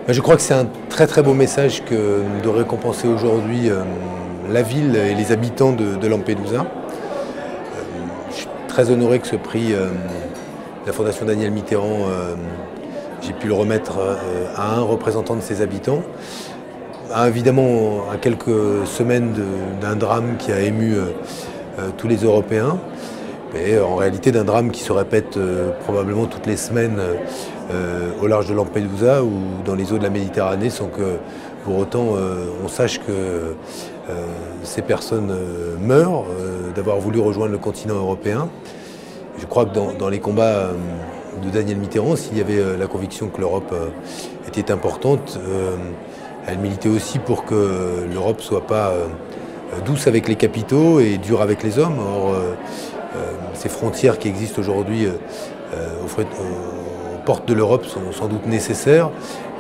Je crois que c'est un très très beau message que de récompenser aujourd'hui la ville et les habitants de Lampedusa. Je suis très honoré que ce prix de la Fondation Daniel Mitterrand, j'ai pu le remettre à un représentant de ses habitants. Évidemment, à quelques semaines d'un drame qui a ému tous les Européens, mais en réalité d'un drame qui se répète probablement toutes les semaines au large de Lampedusa ou dans les eaux de la Méditerranée, sans que pour autant on sache que ces personnes meurent d'avoir voulu rejoindre le continent européen. Je crois que dans les combats de Daniel Mitterrand, s'il y avait la conviction que l'Europe était importante, elle militait aussi pour que l'Europe ne soit pas douce avec les capitaux et dure avec les hommes. Or, ces frontières qui existent aujourd'hui aux portes de l'Europe sont sans doute nécessaires,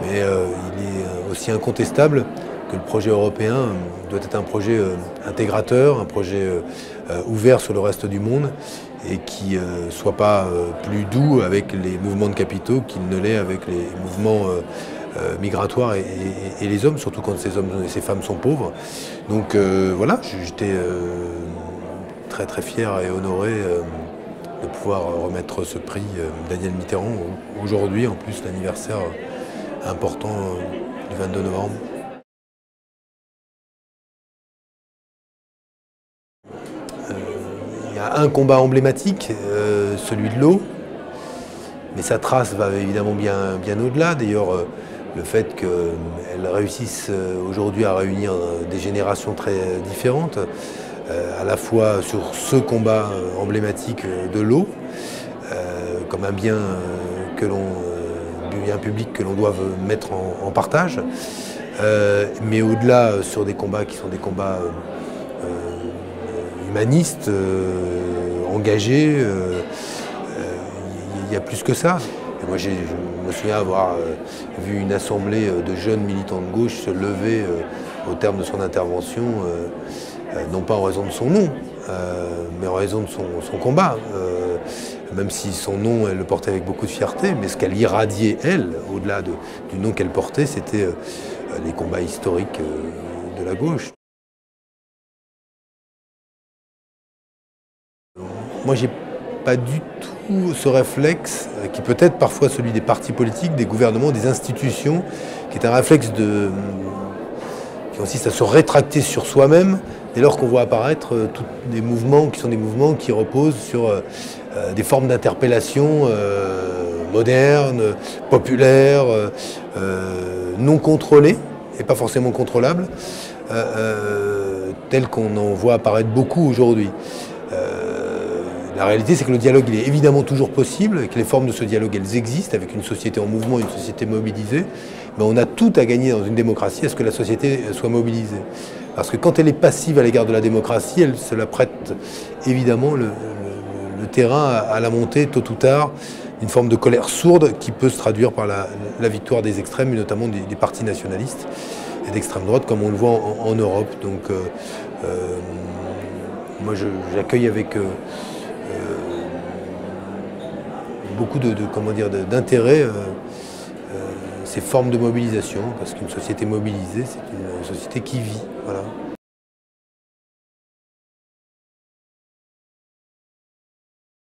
mais il est aussi incontestable que le projet européen doit être un projet intégrateur, un projet ouvert sur le reste du monde et qui ne soit pas plus doux avec les mouvements de capitaux qu'il ne l'est avec les mouvements migratoires et les hommes, surtout quand ces hommes et ces femmes sont pauvres. Donc voilà, j'étais très très fier et honoré de pouvoir remettre ce prix Daniel Mitterrand aujourd'hui, en plus l'anniversaire important du 22 novembre. Il y a un combat emblématique, celui de l'eau, mais sa trace va évidemment bien au-delà. D'ailleurs, le fait qu'elle réussisse aujourd'hui à réunir des générations très différentes, à la fois sur ce combat emblématique de l'eau, comme un bien public que l'on doit mettre en partage, mais au-delà sur des combats qui sont des combats humanistes, engagés. Il y a plus que ça. Et moi, je me souviens avoir vu une assemblée de jeunes militants de gauche se lever au terme de son intervention, non pas en raison de son nom, mais en raison de son combat. Même si son nom, elle le portait avec beaucoup de fierté, mais ce qu'elle irradiait, elle, au-delà du nom qu'elle portait, c'était les combats historiques de la gauche. Moi, j'ai pas du tout ce réflexe, qui peut être parfois celui des partis politiques, des gouvernements, des institutions, qui est un réflexe qui consiste à se rétracter sur soi-même dès lors qu'on voit apparaître tous des mouvements qui reposent sur des formes d'interpellation modernes, populaires, non contrôlées et pas forcément contrôlables, telles qu'on en voit apparaître beaucoup aujourd'hui. La réalité, c'est que le dialogue, il est évidemment toujours possible, et que les formes de ce dialogue, elles existent, avec une société en mouvement, une société mobilisée. Mais on a tout à gagner dans une démocratie à ce que la société soit mobilisée. Parce que quand elle est passive à l'égard de la démocratie, elle se la prête évidemment le terrain à la montée, tôt ou tard, d'une forme de colère sourde qui peut se traduire par la victoire des extrêmes, et notamment des partis nationalistes et d'extrême droite, comme on le voit en Europe. Donc moi, j'accueille avec beaucoup d'intérêt ces formes de mobilisation, parce qu'une société mobilisée, c'est une société qui vit. Voilà.